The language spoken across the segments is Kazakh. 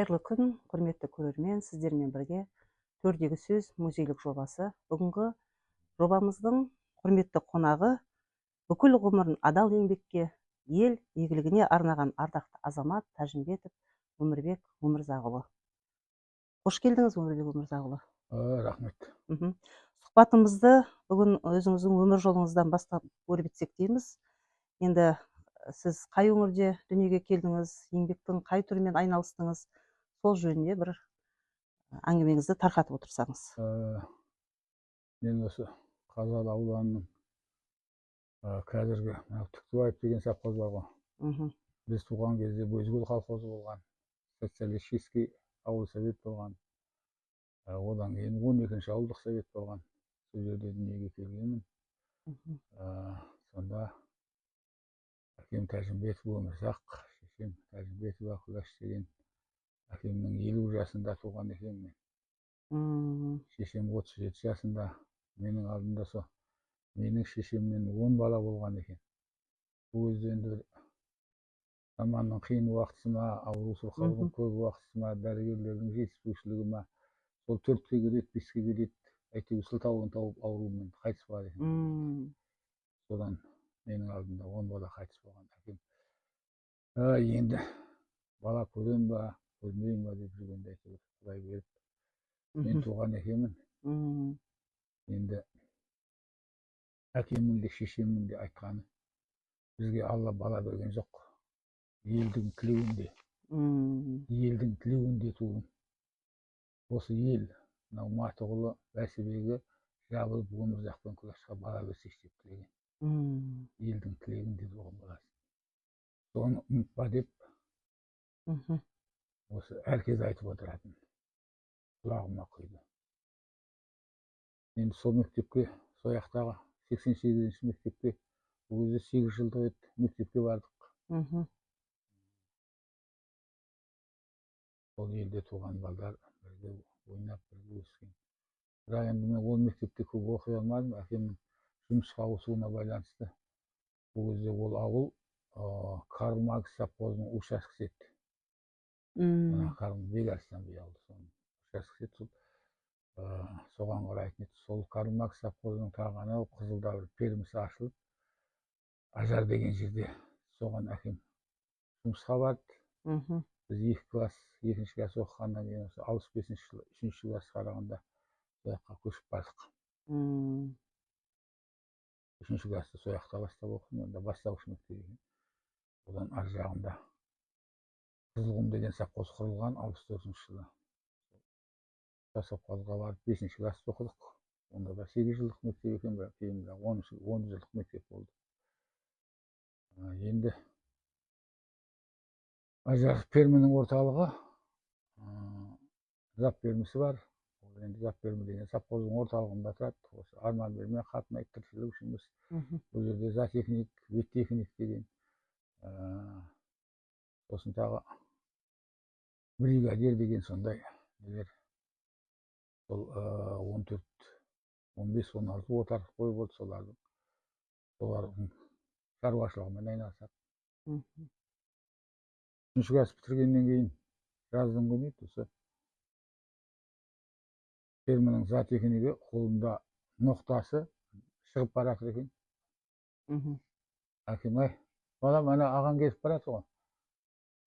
Қайырлы күн, құрметті көрермен, сіздермен бірге төрдегі сөз музейлік жобасы. Бүгінгі жобамыздың құрметті қонағы бүкіл ғұмырын адал еңбекке, ел игілігіне арнаған ардақты азамат Тәжімбетов Өмірбек Өмірзақұлы. Қош келдіңіз, Өмірбек Өмірзақұлы. Рахмет. Сұхбатымызды бүгін өзіңіздің өмір жолыңыздан бастап өрбітсек дейміз. Енді сіз қай өңірде дүниеге келдіңіз, еңбектің қай түрімен айналыстыңыз, сол жөнінде бір әңгімеңізді тарқатып отырсаңыз. Мен осы Қазалы ауданының қазіргі Түктібаев деген совхоз бар ғой. Біз туған кезде Бөзгөл колхозы болған, социалистический ауыл совет болған, одан кейін 12-ші ауылдық совет болған. Сол жерде дүниеге келгенмін. Сонда әкем Тәжімбетов Өмірзақ, шешем Тәжімбетова Күләш деген әкемнің 50 жасында туған екен мен. Шешем 37 жасында, менің алдымда сол менің шешемнен 10 бала болған екен. Бұл кезде енді заманның қиын уақыты ма, аурушылықтың көп уақыты ма, дәрігерлердің жетіспеушілігі ма, сол 4-ке келеді, 5-ке келеді, әйтеуір сылтауын тауып аурумен қайтыс болады екен. Содан менің алдымда 10 бала қайтыс болған әкем. Енді бала көрем ба, көрмеймін ба деп жүргенде әйтеуір Құдай беріп, мен туған екенмін. Енді әкемнің де шешемнің де айтқаны, бізге Алла бала берген жоқ. Елдің тілеуінде, елдің тілеуінде туын. Осы ел, мынау Матығұлы, Бәсібегі жабылып Өмірзақпен Күләшқа бала берсек деп тілеген. Елдің тілегінде туған баласы. Соны ұмытпа деп, осы әркез айтып отыратын. Құлағыма құйды. Енді сол мектепке, сол жақтағы 88-ші мектепке, бұл кезде 8 жылдық еді, мектепке бардық. Сол елде туған балдар бірге ойнап, бірге өскен. Бірақ енді мен ол мектепте көп оқи алмадым, әкемнің жұмысқа ауысуына байланысты. Бұл кезде ол ауыл Карл Маркс совхозының учаскесі еді. Бекарыстан би ауылы, соның учаскесі еді. Соған қарайтын еді. Сол Карл Маркс совхозының тағаны Қызылда бір фермасы ашылып, Ажар деген жерде соған әкем жұмысқа барды. Біз 2 класс оқығаннан кейін 65-ші жылы 3-ші класс қарағанда сол жаққа көшіп бардық. 3-ші класты сол жақта бастап оқыдым, онда бастауыш мектеп екен. Одан ар жағында Қызылқұм деген совхоз құрылған 64-ші жылы. Сол совхозға барып 5-ші класты оқыдық. Онда да 8 жылдық мектеп екен, бірақ кейін 10 жылдық мектеп болды. Енді Ажар ферменің орталығы Зап фермесі бар. Енді Зап ферме деген совхоздың орталығында тұрады. Осы арман берме қатынайды, тіршілік үшін біз. Бұл жерде зоотехник, веттехник деген. Сосын тағы бригадир деген сондай нелер. Сол 14, 15, 16 отарлық қой болды солардың. Солардың шаруашылығымен айналысады. 3-ші класс бітіргеннен кейін жаздың күні осы ферменің зоотехнигі қолында ноқтасы шығып бара жатыр екен. Әкем, балам, ана ағаң кетіп бара жатыр ғой.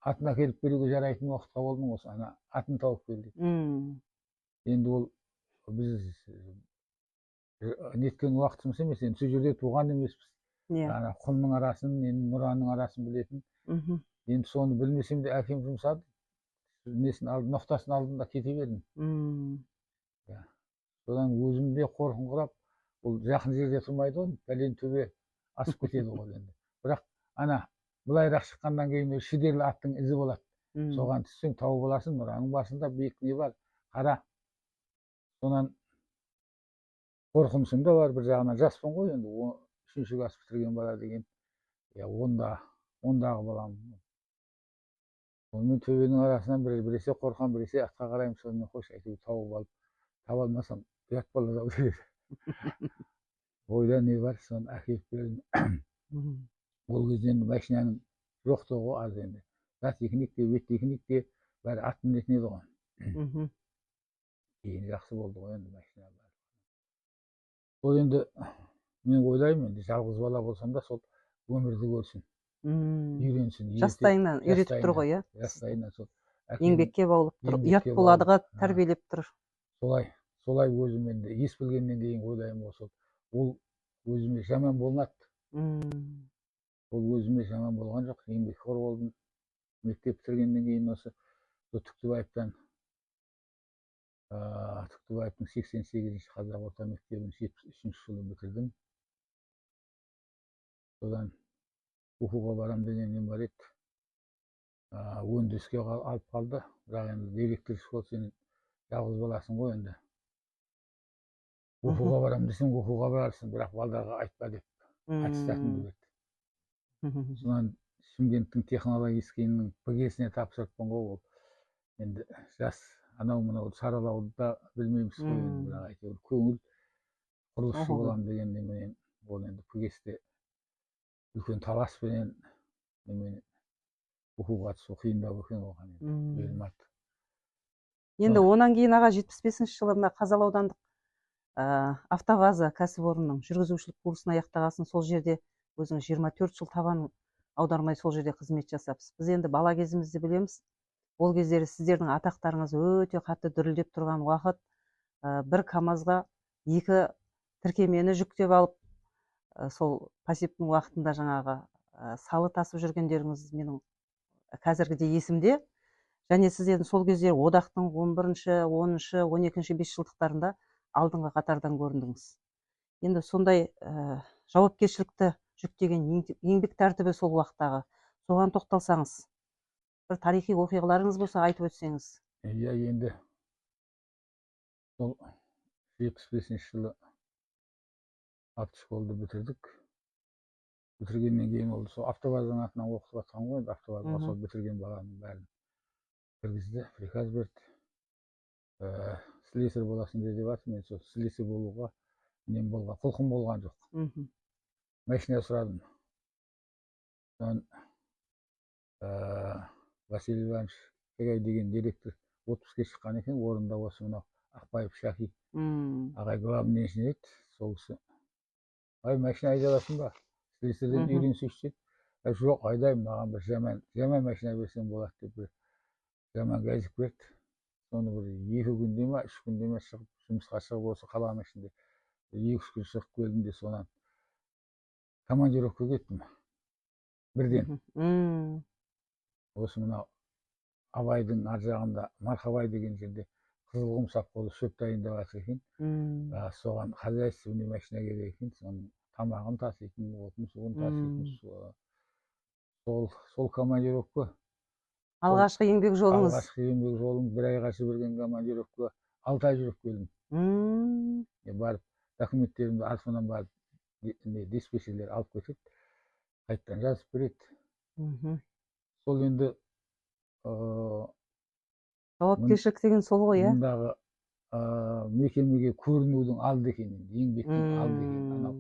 Атын әкеліп беруге жарайтын уақытқа болдың осы, ана атын тауып кел дейді. Енді ол біз неткен уақытымыз емес, енді сол жерде туған емеспіз. Құмның арасын, нұраның арасын білетін. Енді соны білмесем де әкем жұмсады. Ноқтасын алдында кете бердім. Содан өзімде қорқын құрап, ол жақын жерде тұрмайды ғой, бәлен төбе асып кетеді ғой енді. Бірақ ана былайырақ шыққаннан кейін шідерлі аттың ізі болады. Соған түссең тауып аласың, нұраның басында биік не бар, қара. Сонан қорқынышым да бар, бір жағынан жаспын ғой енді, 3-ші класс бітірген бала деген, ондағы балам. Сонымен төбенің арасынан біресе қорқан, біресе атқа қараймын, сонымен қош әйтеуір тауып алып, таба алмасам ұят болады ау деді. Ойда не бар, соны әкеліп бердім. Ол кезде енді машинаның жоқтығы ғой, аз енді. Зоотехник те, веттехник те, бәрі ат мінетін еді ғой. Мгм. Кейін жақсы болды ғой енді машина бар. Сол енді мен ойлаймын, енді жалғыз бала болсам да сол өмірді көрсін, үйренсін. Жастайынан үйретіп тұр ғой, иә? Жастайынан сол Еңбекке баулып тұр, ұят боладыға тәрбиелеп тұр. Солай өзім енді ес білгеннен кейін ойлаймын, ол өзіме жаман болмады. Ол өзіме жаман болған жоқ, еңбекқор болдым. Мектеп бітіргеннен кейін осы Түктібаевтың 88-ші қазақ орта мектебін 73-ші жылы бітірдім. Содан оқуға барам деген нем бар еді. Өндіріске алып қалды. Бірақ енді директор школ, сен жалғыз баласың ғой енді. Оқуға барам десең, оқуға барарсың, бірақ балдарға айтпа деп аттестатымды берді. Содан Шымкенттің технологическийінің ПГ-сіне тапсырыппын ғой. Ол енді жас анау-мынау саралауды да білмейміз ғой енді, бірақ әйтеуір көңіл құрылысшы болам деген неменен ол енді ПГ-сте үлкен таласпенен неменен оқуға түсу қиындау екен оған енді берілмеді. Енді онан кейін аға 75-ші жылы мына Қазалы аудандық автоваза кәсіпорнының жүргізушілік курсын аяқтағасын, сол жерде өзіңіз 24 жыл табан аудармай сол жерде қызмет жасапсыз. Біз енді бала кезімізде білеміз, ол кездері сіздердің атақтарыңыз өте қатты дүрілдеп тұрған уақыт, бір КАМАЗға 2 тіркемені жүктеп алып, сол пассивтің уақытында жаңағы салы тасып жүргендеріңіз менің қазіргіде есімде. Және сіз енді сол кездері одақтың 11-ші, 10-ші, 12-ші 5 жылдықтарында алдыңғы қатардан көріндіңіз. Енді сондай жауапкершілікті жүктеген еңбек тәртібі сол уақыттағы, соған тоқталсаңыз, бір тарихи оқиғаларыңыз болса айтып өтсеңіз. Иә, енді сол 75-ші жылы автошколды бітірдік. Бітіргеннен кейін ол сол автовазаның атынан оқытып жатқан ғой, автовазаға сол бітірген баланың бәрін кіргізді, приказ берді. Слесарь боласың деп жатыр. Мен сол слесарь болуға нем болған, құлқым болған жоқ. Машина сұрадым. Содан Василий Иванович Егай деген директор отпускке шыққан екен, орында осы мынау Ақбаев Шахи ағай главный инженер еді. Сол кісі: "Ай, машина айдай аласың ба? Слесарьден үйренсейші" деді. "Жоқ, айдаймын, маған бір жаман машина берсең болады" деп бір жаман газик берді. Соны бір 2 күнде ме, 3 күнде ме шығып, жұмысқа шығып, осы қаланың ішінде 2-3 күн шығып келдім де, сонан командировка кеттім бірден. Осы мынау Абайдың ар жағында Мархабай деген жерде Қызылқұм совхозы шөп дайындап жатыр екен. Соған хозяйственный машина керек екен. Соның тамағын таситын, отын суын таситын. Сол командировка. Алғашқы еңбек жолыңыз? Алғашқы еңбек жолым 1 айға жіберген командировка 6 ай жүріп келдім. Барып документтерімді артынан барып диспетчерлер алып кетеді, қайттан жазып береді. Сол енді жауапкершілік деген сол ғой, иә? Мұндағы мекемеге көрінудің алды екен, еңбектің алды екен. Анау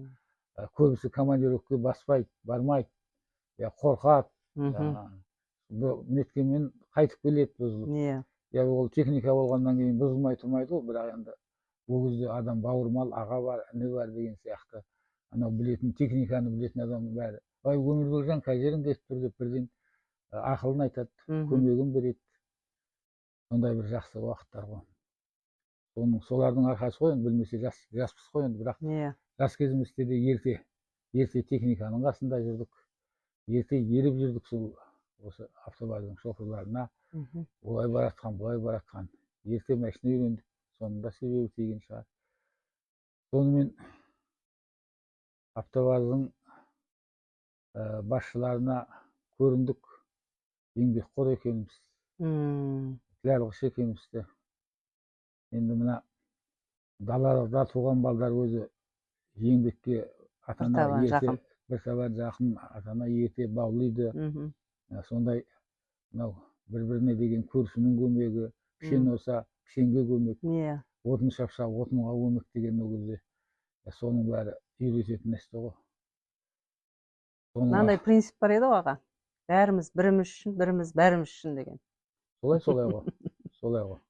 көбісі командировка баспайды, бармайды, қорқады. Неткенмен қайтып келеді бұзылып. Ол техника болғаннан кейін бұзылмай тұрмайды ғой, бірақ енді ол кезде адам бауырмал, аға бар, іні бар деген сияқты. Анау білетін, техниканы білетін адам бәрі: "Ай, Өмірбекжан, қай жерің?" деп тұр деп бірден ақылын айтады, көмегін береді. Сондай бір жақсы уақыттар ғой. Солардың арқасы ғой, білмесе жаспыз ғой енді, бірақ жас кезімізде де ерте техниканың қасында жүрдік, ерте еріп жүрдік сол осы автобаздың шоферларына. Олай баратқан, бұлай баратқан, ерте машина үйрендік. Соның да себебі тиген шығар. Сонымен автобаздың басшыларына көріндік, еңбекқор екенбіз, кінәлғыш екенбізді. Енді мына далада туған балдар өзі еңбекке ата-ана ерте, бір табан жақын, ата-ана ерте баулиды. Сондай мынау бір-біріне деген көршінің көмегі, пішен болса пішенге көмек, отын шапса отынға көмек деген ол кезде соның бәрі үйрететін нәрсе ғой. Мынандай принцип бар еді ғой аға: бәріміз біріміз үшін, біріміз бәріміз үшін деген. солай ғой. Солай ғой.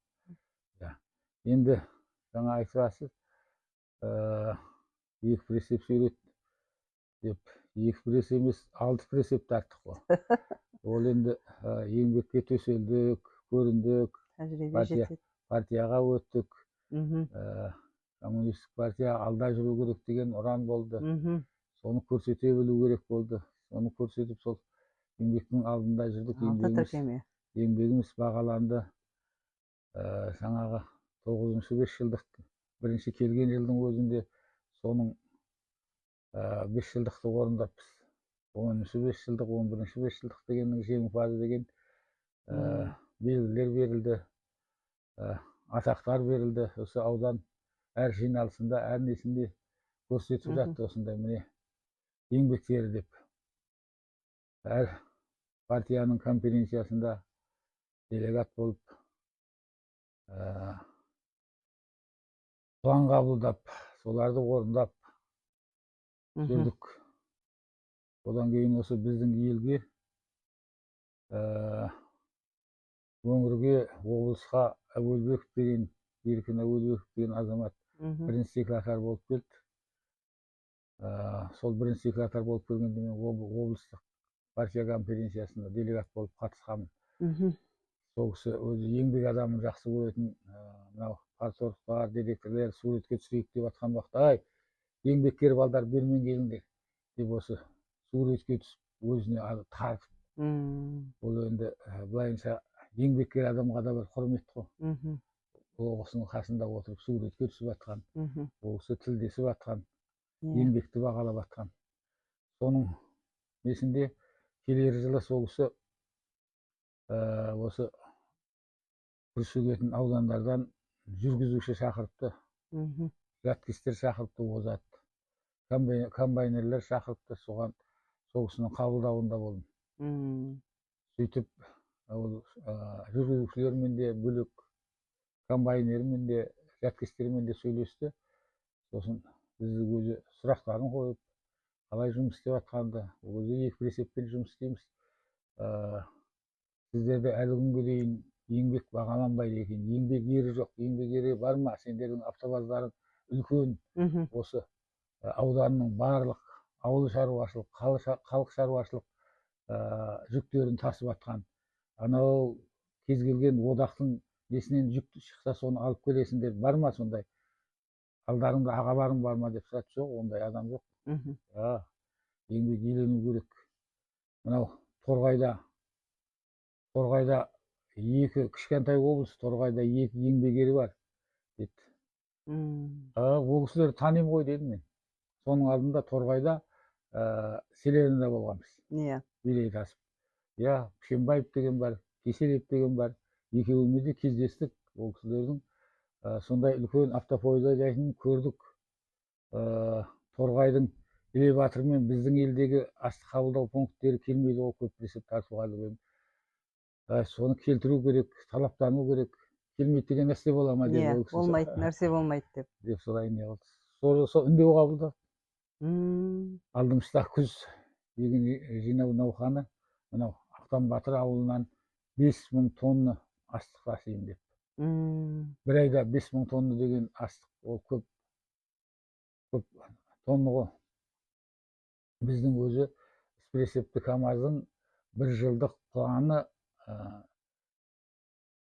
Енді жаңа айтып жатсыз, екі прицеп сүйрет деп, екі прицеп емес, 6 прицеп тарттық қой. Ол енді еңбекке төселдік, көріндік, Тәжірибе жетеді. партияға өттік, коммунистік партия алда жүру керек деген ұран болды. Соны көрсете білу керек болды. Соны көрсетіп, сол еңбектің алдында жүрдік. Еңбегіміз бағаланды. Жаңағы 9-5 жылдық бірінші келген жылдың өзінде соның 5 жылдықты орындаппыз. 10-5 жылдық, 11-5 жылдық дегеннің жеңімпазы деген белгілер берілді, атақтар берілді. Осы аудан әр жиналысында, әр несінде көрсетіп жатты осындай міне еңбектері деп. Әр партияның конференциясында делегат болып план қабылдап, соларды орындап жүрдік. Одан кейін осы біздің елге, өңірге, облысқа Әуелбеков деген, Еркін Әуелбеков деген азамат бірінші секретарь болып келді. Сол бірінші секретарь болып келгенде мен облыстық партия конференциясында делегат болып қатысқанмын. Сол кісі өзі еңбек адамын жақсы көретін, мынау парторгтар, директорлар суретке түсірейік деп жатқан уақытта, еңбеккер балдар бермен келіңдер деп осы суретке түсіп өзіне тартып. Ол енді былайынша еңбеккер адамға да бір құрмет қой. Ол кісінің қасында отырып суретке түсіп жатқан, ол кісі тілдесіп жатқан, еңбекті бағалап жатқан. Соның несінде келер жылы сол кісі осы күршігетін аудандардан жүргізуші шақырыпты, жаткестер шақырыпты, озат, комбайнерлер шақырыпты, соған сол кісінің қабылдауында болдым. Сөйтіп, жүргізушілермен де бөлек, комбайнермен де, жаткестермен де сөйлесті. Сосын бізді өзі сұрақтарын қойып, қалай жұмыс істеп жатқанды, өзі екі прицеппен жұмыс істейміз. Сіздерде әлі күнге дейін еңбек бағаланбайды екен, еңбек ері жоқ, еңбек ері бар ма? Сендердің автобаздарың үлкен, осы ауданның барлық ауыл шаруашылық, халық шаруашылық жүктерін тасып жатқан. Анау кез келген одақтың несінен жүк шықса, соны алып келесіңдер, бар ма сондай? Алдарыңда ағаларың бар ма деп сұрады. Жоқ, ондай адам жоқ. Еңбек елену керек. Мынау Торғайда екі кішкентай облыс, Торғайда екі еңбек ері бар деді. Ол кісілер танимын ғой дедім мен. Соның алдында Торғайда Селенада болғанбыз. Билей тасып. Пшембаев деген бар, Кеселев деген бар. Екеуіміз де кездестік. Ол кісілердің сондай үлкен автопойызда жайтын көрдік. Торғайдың элеватормен біздің елдегі астық қабылдау пункттері келмейді, ол көп прицеп тартуға деп. Соны келтіру керек, талаптану керек. Келмейді деген нәрсе бола ма деп. Болмайды, нәрсе болмайды деп. Деп солай не қылды. Сол үндеу қабылдады. Алдымызда күз егін жинау науқаны, мынау Ақтан Батыр ауылынан 5000 тонна астық тасимын деп. Бір айда 5000 тонна деген астық, ол көп тонна ғой. Біздің өзі прицепті КамАЗдың бір жылдық планы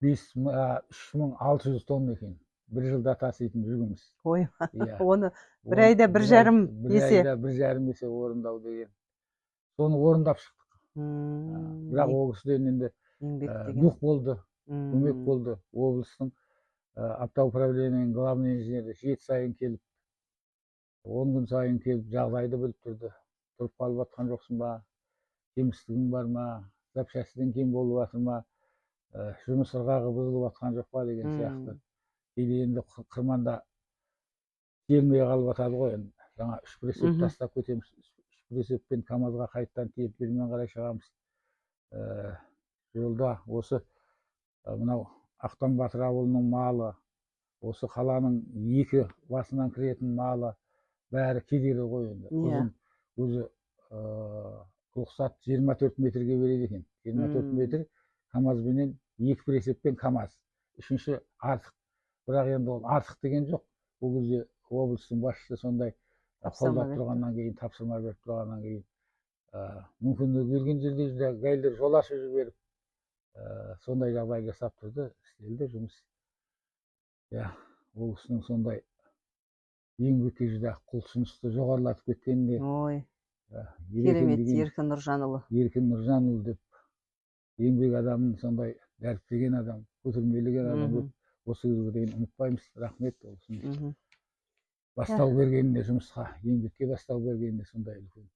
3600 тонна екен. Бір жылда таситын жүгіміз. Ой, оны бір айда 1,5 есе. Бір айда 1,5 есе орындау деген. Соны орындап шықтық. Бірақ ол кісіден енді дух болды, көмек болды. Облыстың автоуправлениенің главный инженері 7 сайын келіп, 10 күн сайын келіп, жағдайды біліп тұрды. Тұрып қалып жатқан жоқсың ба? Кемістігің бар ма? Запчастьтен кем болып жатыр ма? Жұмыс ырғағы бұзылып жатқан жоқ па деген сияқты. Кейде енді қырманда келмей қалып жатады ғой. Жаңа 3 прицеп тастап кетеміз. 3 прицеппен КамАЗға қайттан тиеп бермен қарай шығамыз. Жолда осы мынау Ақтан Батыр ауылының малы, осы қаланың екі басынан кіретін малы бәрі кедергі ғой енді. Өзі рұқсат 24 метрге береді екен. 24 метр КамАЗбенен 2 прицеппен КАМАЗ, үшінші артық. Бірақ енді ол артық деген жоқ. Бұл кезде облыстың басшысы сондай қолдап тұрғаннан кейін, тапсырма беріп тұрғаннан кейін, мүмкіндігі келген жерде гаилер жол ашып жіберіп, сондай жағдай жасап тұрды, істелді жұмыс. Ол кісінің сондай еңбекке жүдә құлшынысты жоғарылатып кеткеніне, керемет Еркін Нұржанұлы. Еркін Нұржанұлы деп еңбек адамын сондай дәріптеген адам, көтермелеген адам деп осы күнге дейін ұмытпаймыз. Рахмет. Ол кісінің бастау бергеніне, жұмысқа, еңбекке бастау бергеніне сондай үлкен.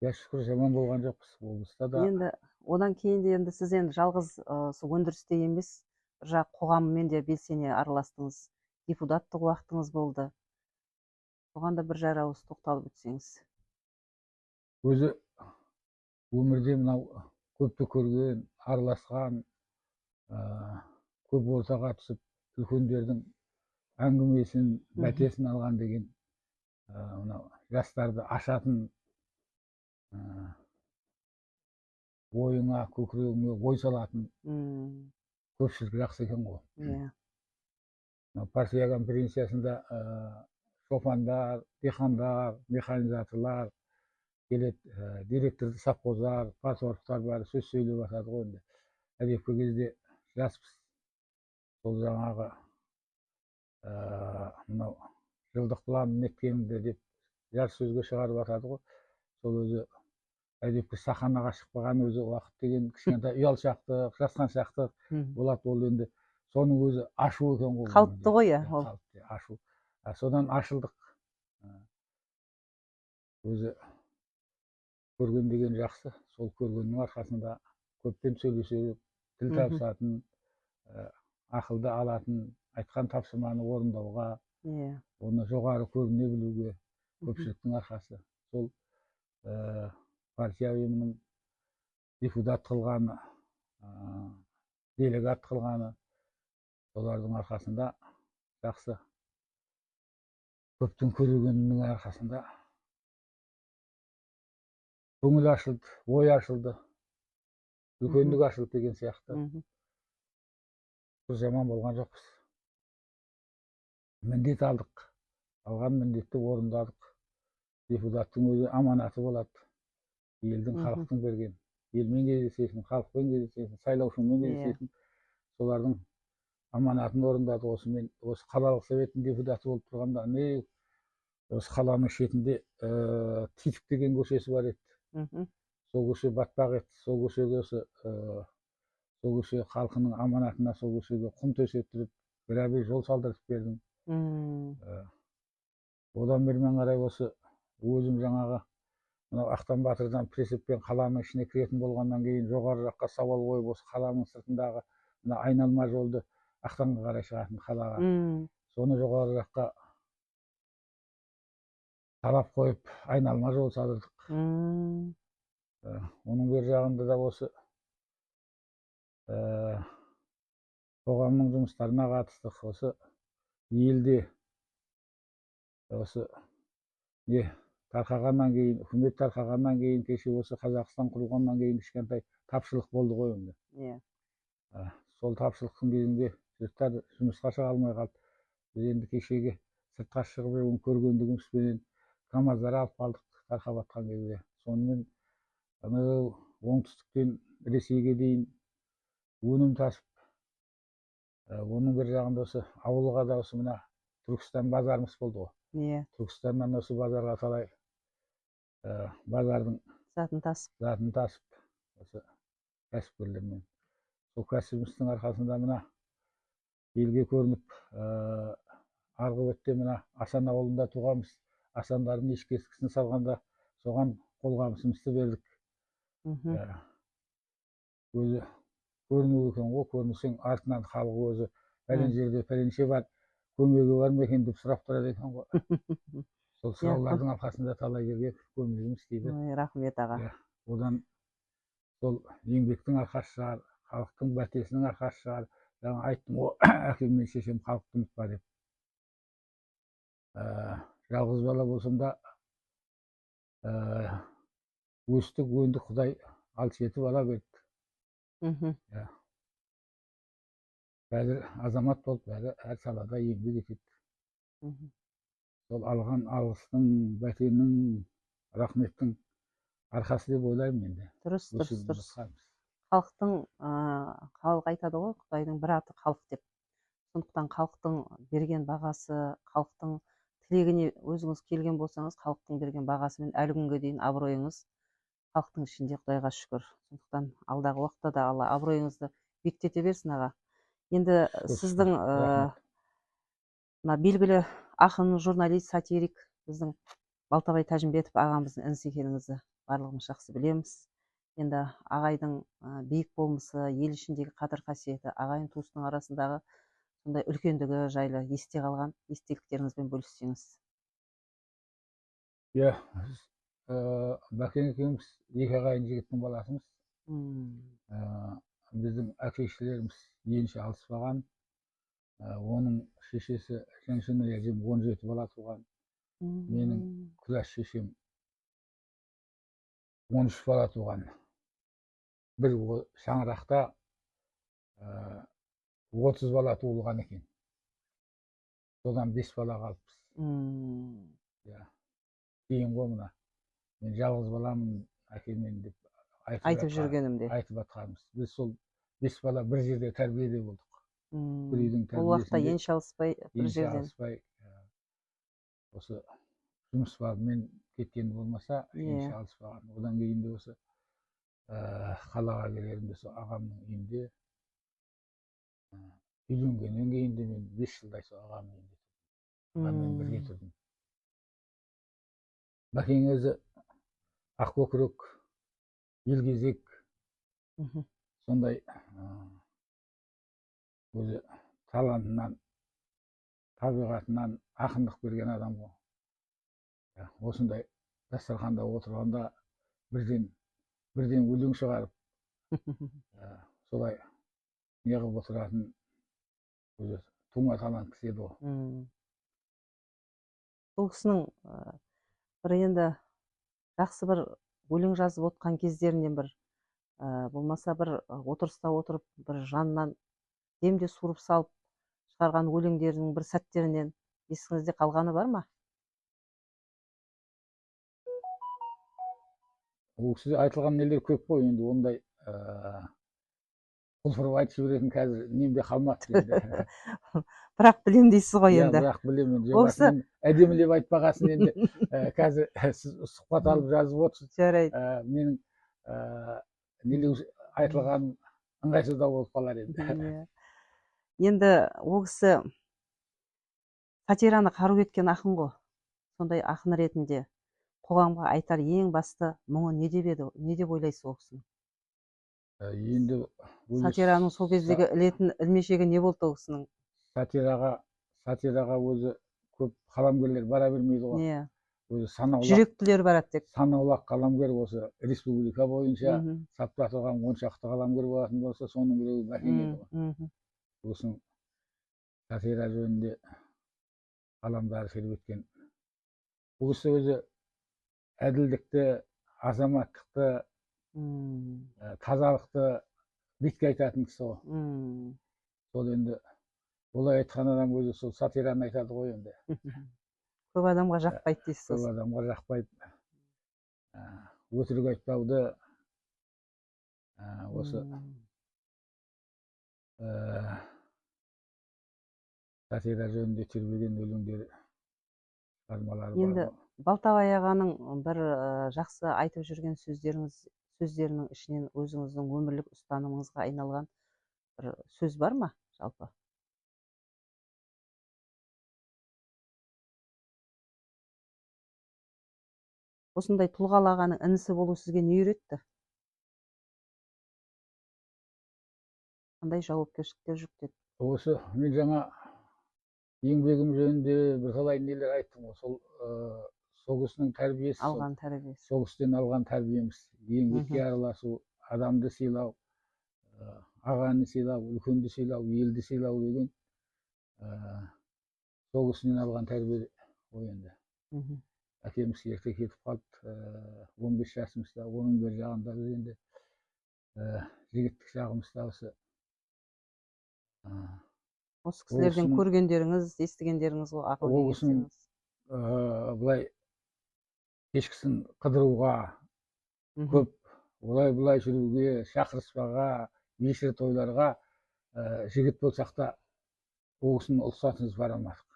Шүкір, жаман болған жоқпыз облыста да. Енді одан кейін де енді сіз енді жалғыз өндірісте емес, бір жақ қоғаммен де белсене араластыңыз, депутаттық уақытыңыз болды. Оған да бір жар ауыз тоқталып өтсеңіз. Өзі өмірде мынау көпті көрген, араласқан, көп ортаға түсіп, үлкендердің әңгімесін, бәтесін алған деген, мынау жастарды ашатын, ойыңа, көкірегіңе ой салатын көпшілік жақсы екен ғой. Партия конференциясында шопандар, диқандар, механизаторлар келеді, директорды совхоздар, парторгтар бәрі сөз сөйлеп жатады ғой. Енді әдепкі кезде жаспыз. Сол жаңағы мынау жылдық план неткеніңді деп жар сөзге шығарып жатады ғой. Сол өзі әдепкі саханаға шықпаған өзі уақыт деген кішкентай ұялшақтық, жасқаншақтық болады. Ол енді соның өзі ашу екен ғой. Қалыпты ғой, ол. Ашу. Содан ашылдық. Өзі көрген деген жақсы. Сол көргеннің арқасында көппен сөйлесіп, тіл табысатын, ақылды алатын, айтқан тапсырманы орындауға, оны жоғары көріне білуге көпшіліктің арқасы. Сол партия ұйымының депутат қылғаны, делегат қылғаны, солардың арқасында жақсы. Көптің көргенінің арқасында көңіл ашылды, ой ашылды, үлкендік ашылды деген сияқты. Біз жаман болған жоқпыз. Міндет алдық, алған міндетті орындадық. Депутаттың өзі аманаты болады. Елдің, халықтың берген. Елмен кездесесің, халықпен кездесесің, сайлаушымен кездесесің. Солардың аманатын орындады. Осымен, осы қалалық советтің депутаты болып тұрғанда, осы қаланың шетінде Титов деген көшесі бар еді. Сол көше батпақ еді. Сол көшеге сол көше халқының аманатына сол көшеге құм төсеттіріп, бір әбей жол салдырып бердім. Одан бермен қарай осы өзім жаңағы мынау Ақтан Батырдан прицеппен қаланың ішіне кіретін болғаннан кейін жоғары жаққа сауал қойып, осы қаланың сыртындағы мына айналма жолды Ақтанға қарай шығатын қалаға, соны жоғары жаққа талап қойып айналма жол салдырдық. Оның бер жағында да осы қоғамның жұмыстарына қатыстық. Осы елде осы тарқағаннан кейін, үкімет тарқағаннан кейін, кеше осы Қазақстан құрылғаннан кейін кішкентай тапшылық болды ғой енді. Сол тапшылықтың кезінде жұрттар жұмысқа шыға алмай қалды. Біз енді кешеге сыртқа шығып көргендігімізбенен КАМАЗдар алып қалдық тарқап жатқан кезде. Сонымен оңтүстіктен Ресейге дейін өнім тасып, оның бір жағында осы ауылға да осы мына Түркістан базарымыз болды ғой. Түркістаннан осы базарға талай базардың затын тасып, осы кәсіпкерлермен. Сол кәсібіміздің арқасында мына елге көрініп, арғы бетте мына Асан ауылында туғанбыз. Асандардың ешкескісін салғанда соған қолғабысымызды бердік. Өзі көріну екен ғой, көрінсең артынан халық өзі пәлен жерде пәленше бар, көмегі бар ма екен деп сұрап тұрады екен ғой. Сол сұраулардың арқасында талай жерге көмегіміз тиді. Рахмет аға. Одан сол еңбектің арқасы шығар, халықтың бәтесінің арқасы шығар. Жаңа айттым ғой, әкем мен шешем халықты ұмытпа деп. Жалғыз бала болсам да өстік, өндік, Құдай 6-7 бала берді. қазір азамат болып бәрі әр салада еңбек етеді. Сол алған алғыстың, бәтеннің, рахметтің арқасы деп ойлаймын енді. Дұрыс. Халықтың, халық айтады ғой, Құдайдың бір аты халық деп. Сондықтан халықтың берген бағасы, халықтың тілегіне өзіңіз келген болсаңыз, халықтың берген бағасымен әлі күнге дейін абыройыңыз халықтың ішінде, Құдайға шүкір. Сондықтан алдағы уақытта да Алла абыройыңызды биіктете берсін, аға. Енді сіздің мына белгілі ақын, журналист, сатирик біздің Балтабай Тәжімбетов ағамыздың інісі екеніңізді барлығымыз жақсы білеміз. Енді ағайдың биік болмысы, ел ішіндегі қадір қасиеті, ағайын туыстың арасындағы сондай үлкендігі жайлы есте қалған естеліктеріңізбен бөліссеңіз. Иә, Бәкен екеуміз екі ағайын жігіттің баласымыз. Біздің әке-шешелеріміз енші алыспаған. Оның шешесі Жансүнай әжем 17 бала туған. Менің күләш шешем 13 бала туған. Бір шаңырақта 30 бала туылған екен. Содан 5 бала қалыппыз. Кейін ғой мына, мен жалғыз баламын әкемен деп айтып жүргенімде. Айтып атқанымыз. Біз сол 5 бала бір жерде тәрбиеде болдық. Ол уақытта енші алыспай, бір жерден. Осы жұмыс бабымен кеткен болмаса, енші алыспаған. Одан кейін де осы қалаға келерімде сол ағамның үйінде, үйленгеннен кейін де мен 5 жылдай сол ағамның үйінде тұрдым. Ағаммен бірге тұрдым. Бәкең өзі ақкөкірек, елгезек, сондай өзі талантынан, табиғатынан ақындық берген адам ғой. Осындай дастарханда отырғанда бірден өлең шығарып, солай неғып отыратын өзі тума талант кісі еді ғой. Сол кісінің бір енді жақсы бір өлең жазып отқан кездерінен бір болмаса бір отырыста отырып бір жанынан демде суырып салып шығарған өлеңдерінің бір сәттерінен есіңізде қалғаны бар ма? Ол кісіде айтылған нелер көп қой, енді ондай құлпырып айтып жіберетін қазір немде қалмады енді. Бірақ білем дейсіз ғой енді. Бірақ білем енді. Мен әдемілеп айтпағасын енді қазір сіз сұхбат алып жазып отырсыз. Жарайды. Менің нелеу айтылған ыңғайсыздау болып қалар енді. Енді ол кісі сатираны қару кеткен ақын ғой. Сондай ақын ретінде қоғамға айтар ең басты мұңы не деп еді, не деп ойлайсыз ол кісінің? Енді сатираның сол кездегі ілетін ілмешегі не болды ол кісінің? Сатираға өзі көп қаламгерлер бара бермейді ғой. Иә. Өзі санаулы жүректілер барады тек. Санаулы қаламгер осы республика бойынша сапта тұрған 10 шақты қаламгер болатын болса, соның біреуі Бәкен еді ғой. Осының сатира жөнінде қаламдары тербеткен. Бұл кісі өзі әділдікті, азаматтықты, тазалықты бетке айтатын кісі ғой. Сол енді олай айтқан адам өзі сол сатираны айтады ғой енді. Көп адамға жақпайды дейсіз. Көп адамға жақпайды. Өтірік айтпауды, осы сатира жөнінде тербеген өлеңдері, шығармалары бар. Енді Балтабай ағаның бір жақсы айтып жүрген сөздерінің ішінен өзіңіздің өмірлік ұстанымыңызға айналған бір сөз бар ма жалпы? Осындай тұлғалы ағаның інісі болу сізге не үйретті? Қандай жауапкершіліктер жүктеді? Осы мен жаңа еңбегім жөнінде бірталай нелер айттым ғой. Сол кісінің тәрбиесі, алған тәрбиесі. сол кісіден алған тәрбиеміз, еңбекке араласу, адамды сыйлау, ағаны сыйлау, үлкенді сыйлау, елді сыйлау деген сол кісіден алған тәрбие ғой енді. Әкеміз ерте кетіп қалды, 15 жасымызда, оның бер жағында біз енді жігіттік шағымызда осы Осы кісілерден көргендеріңіз, естігендеріңіз ғой, ақыл кеңестеріңіз. Былай кешкісін қыдыруға, көп олай-бұлай жүруге, шақырыспаға, вечер тойларға жігіт болсақ та, ол кісінің ұлықсатынсыз бара алмадық.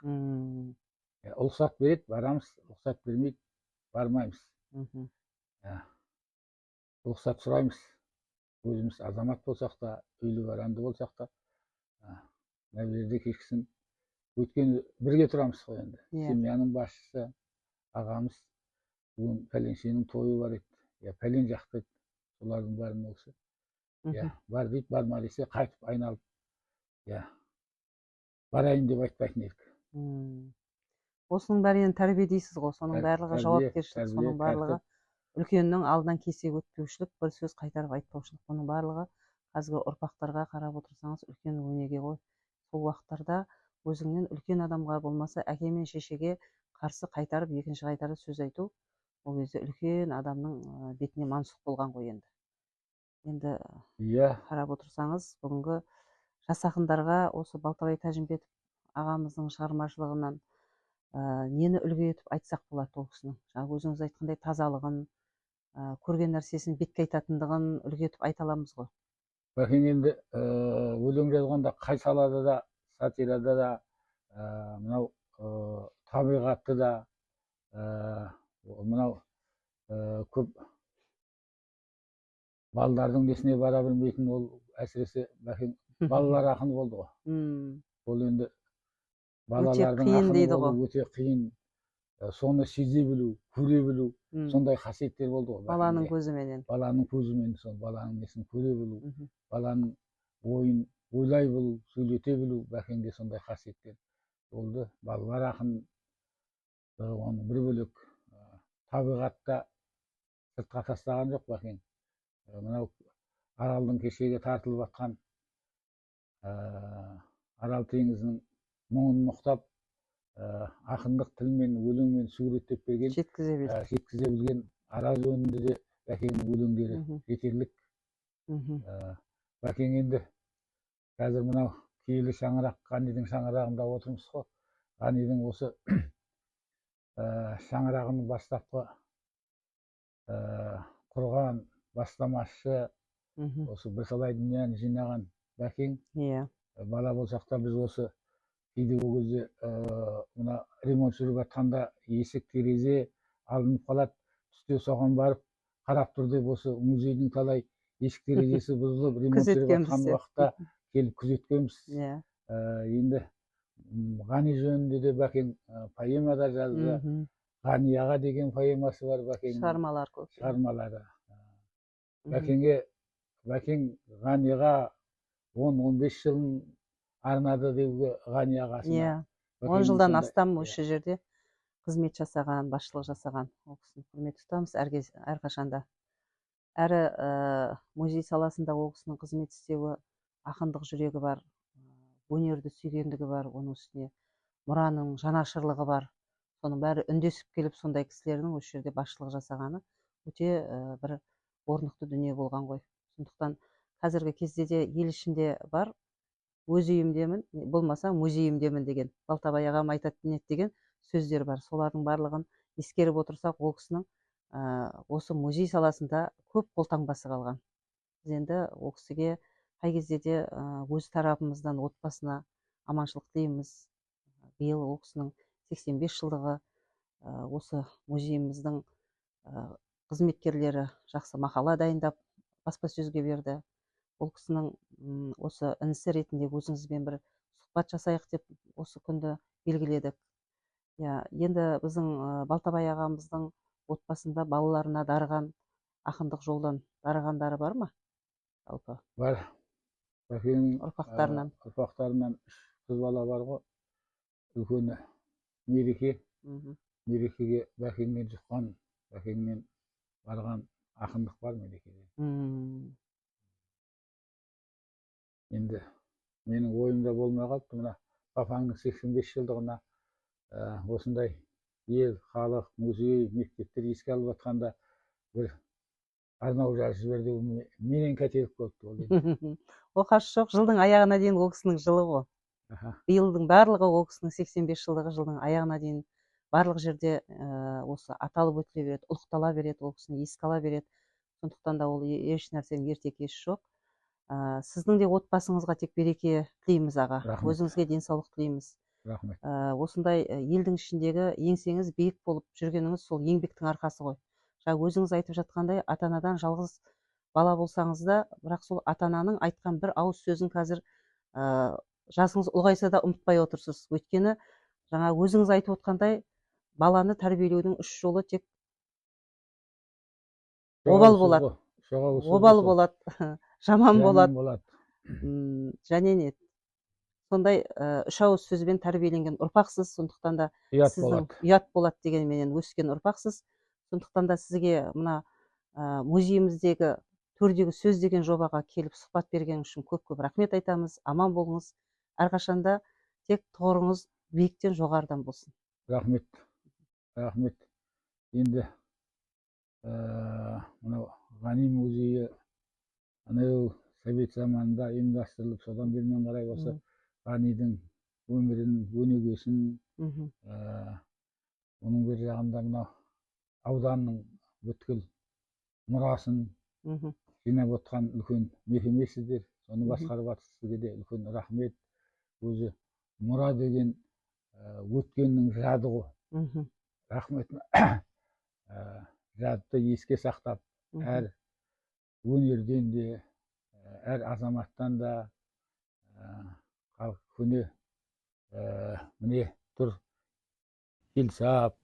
Ұлықсат береді, барамыз, ұлықсат бермейді, бармаймыз. Ұлықсат сұраймыз. Өзіміз азамат болсақ та, үйлі баранды болсақ та, мына жерде кешкісін, өйткені бірге тұрамыз ғой енді. Семьяның басшысы, ағамыз, бүгін пәленшенің тойы бар еді, пәлен жақты еді, солардың бәрін осы. Бар дейді, барма десе, қайтып айналып, барайын деп айтпайтын едік. Осының бәрі енді тәрбие дейсіз ғой, соның барлығы жауапкершілік, соның барлығы үлкеннің алдынан кесек өтпеушілік, бір сөз қайтарып айтпаушылық, бұның барлығы қазіргі ұрпақтарға қарап отырсаңыз үлкен өнеге ғой. Сол уақыттарда өзіңнен үлкен адамға, болмаса әке мен шешеге қарсы қайтарып, екінші қайтарып сөз айту, ол кезде үлкен адамның бетіне мансұқ болған ғой енді. Енді қарап отырсаңыз, бүгінгі жас ақындарға осы Балтабай Тәжімбетов ағамыздың шығармашылығынан нені үлгі етіп айтсақ болады ол кісінің? Жаңағы өзіңіз айтқандай тазалығын, көрген нәрсесін бетке айтатындығын үлгі етіп айта аламыз ғой. Бәкең енді өлең жазғанда қай салада да, сатирада да, мынау табиғатты да, мынау көп балалардың несіне бара білмейтін, ол әсіресе Бәкең балалар ақыны болды ғой. Ол енді балалардың ақыны болу өте қиын. Соны сезе білу, көре білу, сондай қасиеттер болды ғой. Баланың көзіменен. Баланың көзімен, баланың несін көре білу, баланың ойын ойлай білу, сөйлете білу, Бәкеңде сондай қасиеттер болды. Балалар ақын, оның бір бөлек табиғатта сыртқа тастаған жоқ Бәкең. Мынау Аралдың кешегі тартылып жатқан Арал теңізінің мұңын мұқтап, ақындық тілмен, өлеңмен суреттеп берген, жеткізе білген Арал жөнінде де Бәкеңнің өлеңдері жетерлік. Бәкең енді қазір мынау киелі шаңырақ, Ғанидың шаңырағында отырмыз ғой. Ғанидың осы шаңырағының бастапқы құрған бастамашы, осы бірталай дүнияны жинаған Бәкең. Бала болсақ та біз осы кейде ол кезде мына ремонт жүріп жатқанда есік терезе алынып қалады, түсте соған барып қарап тұр деп, осы музейдің талай есік терезесі бұзылып ремонт жүріп жатқан уақытта келіп күзеткенбіз. Енді Ғани жөнінде де Бәкең поэма да жазды. Ғанияға деген поэмасы бар Бәкеңнің шығармалары. Бәкең Ғанияға 10-15 жылын арнады деуге, Ғани ағасына. 10 жылдан астам осы жерде қызмет жасаған, басшылық жасаған. Ол кісіні құрмет тұтамыз әрқашанда. Әрі музей саласында ол кісінің қызмет істеуі, ақындық жүрегі бар, өнерді сүйгендігі бар, оның үстіне мұраның жанашырлығы бар. Соның бәрі үндесіп келіп, сондай кісілердің осы жерде басшылық жасағаны өте бір орнықты дүние болған ғой. Сондықтан қазіргі кезде де ел ішінде бар, өз үйімдемін, болмаса музейімдемін деген, Балтабай ағам айтатын еді деген сөздер бар. Солардың барлығын ескеріп отырсақ, ол кісінің осы музей саласында көп қолтаңбасы қалған. Біз енді ол кісіге қай кезде де өз тарапымыздан отбасына аманшылық тілейміз. Биыл ол кісінің 85 жылдығы, осы музейіміздің қызметкерлері жақсы мақала дайындап баспасөзге берді. Ол кісінің осы інісі ретінде өзіңізбен бір сұхбат жасайық деп осы күнді белгіледік. Енді біздің Балтабай ағамыздың отбасында балаларына дарыған, ақындық жолдан дарығандары бар ма? Бар. Бәкеңнің ұрпақтарынан 3 қыз бала бар ғой. Үлкені Мереке. Мерекеге Бәкеңнен жұққан, Бәкеңнен барған ақындық бар Мерекеде. Енді менің ойымда болмай қалыпты, мына папаңның 85 жылдығына осындай ел, халық, музей, мектептер еске алып жатқанда бір арнау жазып жіберді, менен қателік болыпты ол енді. Оқасы жоқ, жылдың аяғына дейін ол кісінің жылы ғой. Аха. Биылдың барлығы ол кісінің 85 жылдығы, жылдың аяғына дейін барлық жерде осы аталып өтіле береді, ұлықтала береді, ол кісіні еске ала береді. Сондықтан да ол еш нәрсенің ерте кеші жоқ. Сіздің де отбасыңызға тек береке тілейміз, аға. Рахмет. Өзіңізге денсаулық тілейміз. Рахмет. Осындай елдің ішіндегі еңсеңіз биік болып жүргеніңіз сол еңбектің арқасы ғой. Жаңа өзіңіз айтып жатқандай, ата-анадан жалғыз бала болсаңыз да, бірақ сол ата-ананың айтқан бір ауыз сөзін қазір жасыңыз ұлғайса да ұмытпай отырсыз. Өйткені жаңа өзіңіз айтып отқандай, баланы тәрбиелеудің 3 жолы тек обал болады. Обал болады, жаман болады. Және не? Сондай 3 ауыз сөзбен тәрбиеленген ұрпақсыз, сондықтан да сіздің ұят болады дегенменен өскен ұрпақсыз. Сондықтан да сізге мына музейіміздегі төрдегі сөз деген жобаға келіп сұхбат берген үшін көп-көп рахмет айтамыз. Аман болыңыз. Әрқашанда тек тұғырыңыз биіктен жоғарыдан болсын. Рахмет. Рахмет. Енді мынау Ғани музейі анау совет заманында ұйымдастырылып, содан бермен қарай осы Ғанидың өмірін, өнегесін, оның бір жағында мынау ауданның бүткіл мұрасын жинап отқан үлкен мекемесіздер. Соны басқарып жатыр. Сізге де үлкен рахмет. Өзі мұра деген өткеннің жады ғой. Рахмет. Жадты еске сақтап, әр өнерден де, әр азаматтан да көне міне тұр келсап,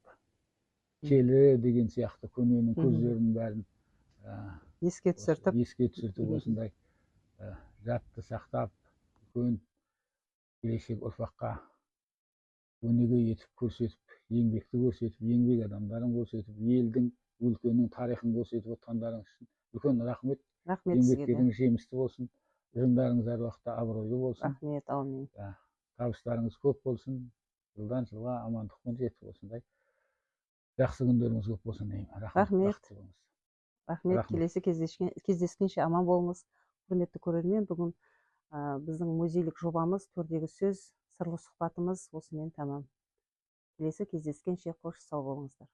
келі деген сияқты көненің көздерінің бәрін еске түсіртіп осындай жадты сақтап, үлкен келешек ұрпаққа өнеге етіп көрсетіп, еңбекті көрсетіп, еңбек адамдарын көрсетіп, елдің, өлкенің тарихын көрсетіп отқандарыңыз үшін үлкен рахмет. Еңбектеріңіз жемісті болсын, ұжымдарыңыз әр уақытта абыройлы болсын. Рахмет, аумин. Табыстарыңыз көп болсын, жылдан жылға амандықпен жетіп осындай жақсы күндеріңіз көп болсын деймін. Рахмет. Рахмет. Келесі кездескенше аман болыңыз. Құрметті көрермен, бүгін біздің музейлік жобамыз төрдегі сөз, сырлы сұхбатымыз осымен тамам. Келесі кездескенше қош сау болыңыздар.